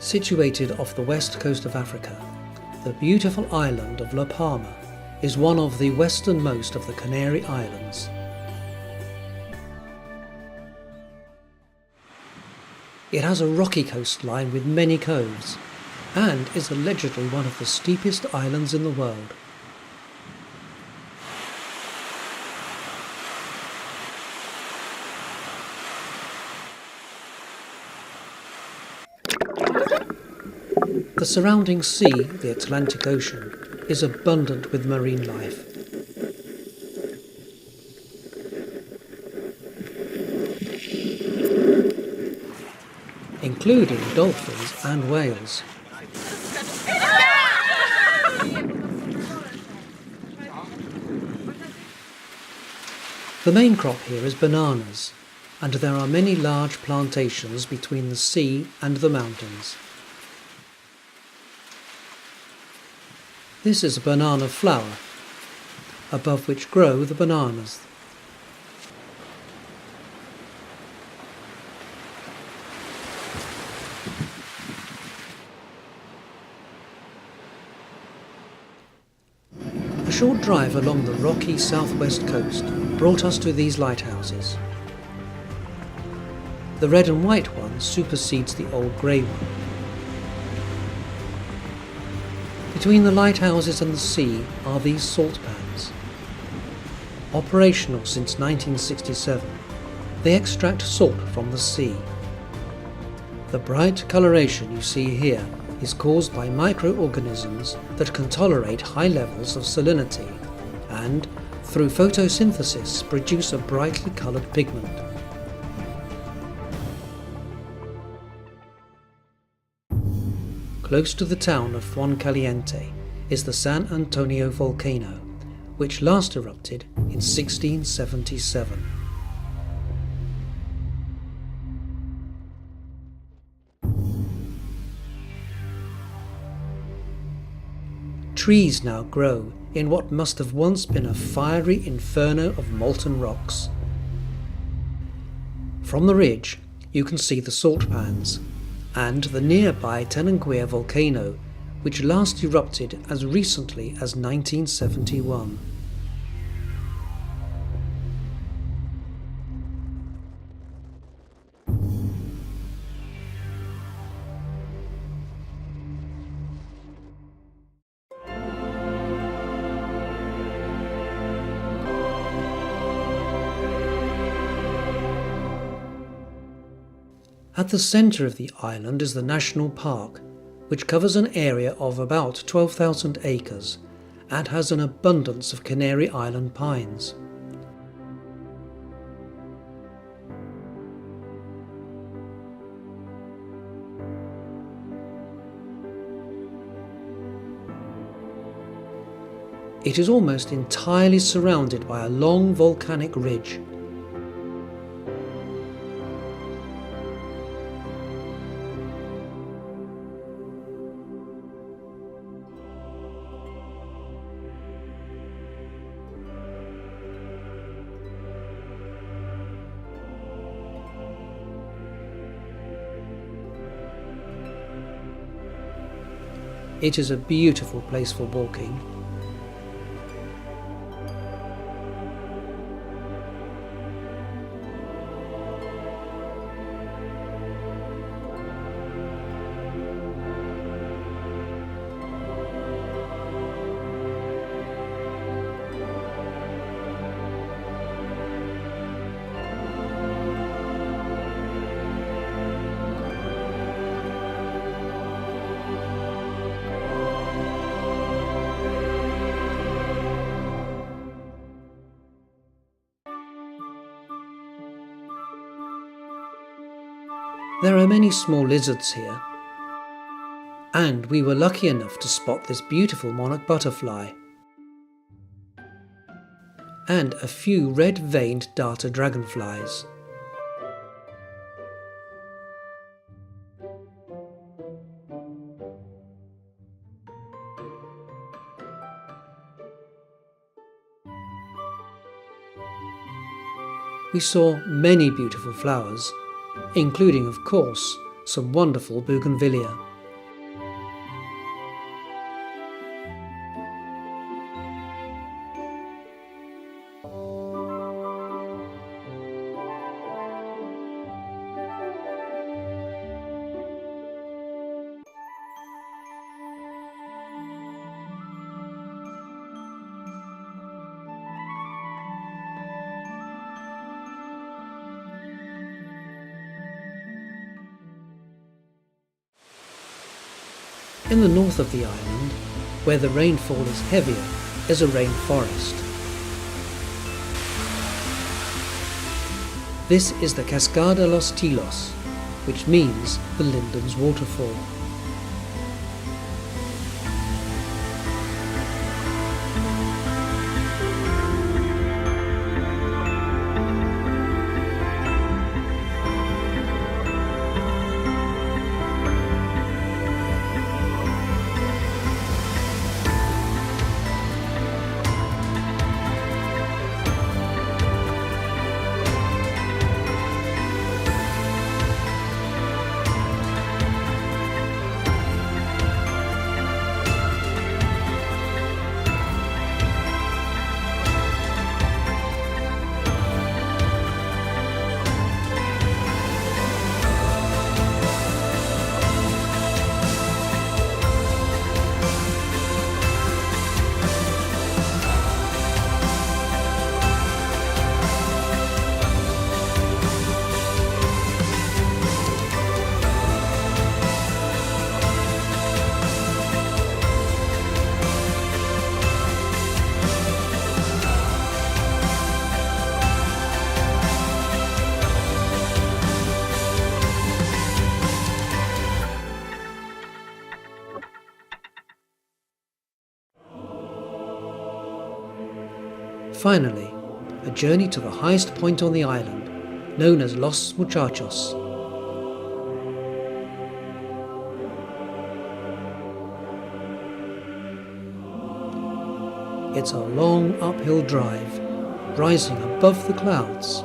Situated off the west coast of Africa, the beautiful island of La Palma is one of the westernmost of the Canary Islands. It has a rocky coastline with many coves, and is allegedly one of the steepest islands in the world. The surrounding sea, the Atlantic Ocean, is abundant with marine life. Including dolphins and whales. The main crop here is bananas, and there are many large plantations between the sea and the mountains. This is a banana flower, above which grow the bananas. A short drive along the rocky southwest coast brought us to these lighthouses. The red and white one supersedes the old grey one. Between the lighthouses and the sea are these salt pans. Operational since 1967, they extract salt from the sea. The bright coloration you see here is caused by microorganisms that can tolerate high levels of salinity and, through photosynthesis, produce a brightly coloured pigment. Close to the town of Fuencaliente is the San Antonio Volcano, which last erupted in 1677. Trees now grow in what must have once been a fiery inferno of molten rocks. From the ridge you can see the salt pans and the nearby Tenanguea volcano, which last erupted as recently as 1971. At the centre of the island is the National Park, which covers an area of about 12,000 acres and has an abundance of Canary Island pines. It is almost entirely surrounded by a long volcanic ridge. It is a beautiful place for walking. There are many small lizards here, and we were lucky enough to spot this beautiful monarch butterfly and a few red-veined darter dragonflies. We saw many beautiful flowers, including, of course, some wonderful bougainvillea. In the north of the island, where the rainfall is heavier, is a rainforest. This is the Cascada Los Tilos, which means the Linden's waterfall. Finally, a journey to the highest point on the island, known as Los Muchachos. It's a long uphill drive, rising above the clouds.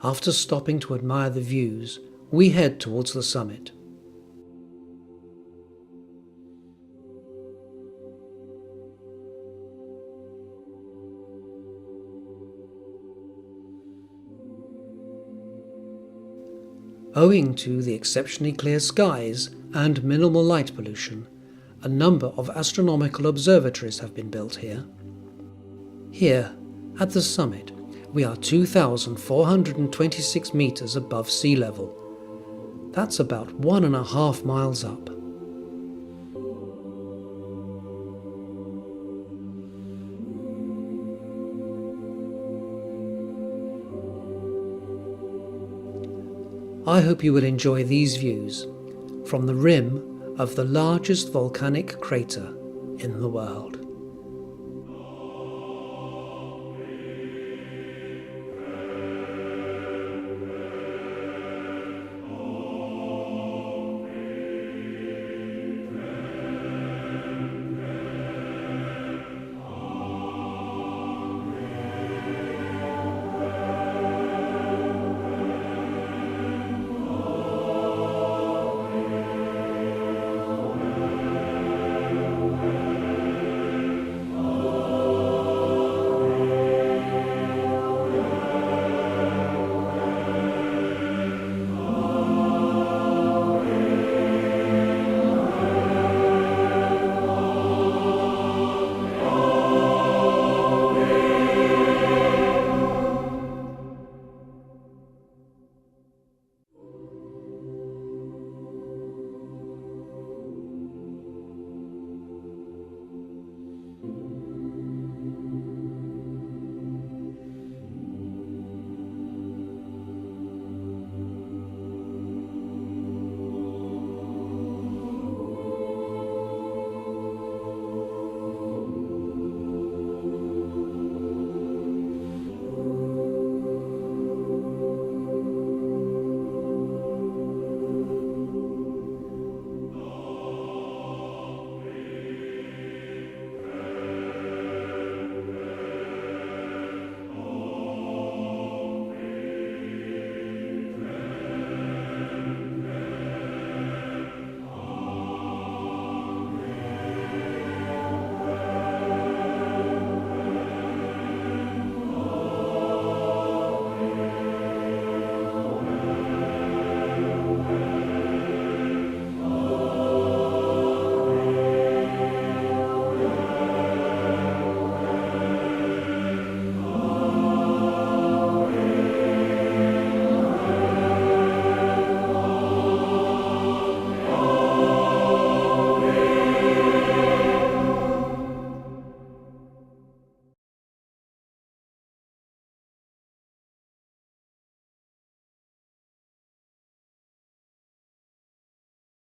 After stopping to admire the views, we head towards the summit. Owing to the exceptionally clear skies and minimal light pollution, a number of astronomical observatories have been built here. Here, at the summit, we are 2,426 meters above sea level. That's about 1.5 miles up. I hope you will enjoy these views from the rim of the largest volcanic crater in the world.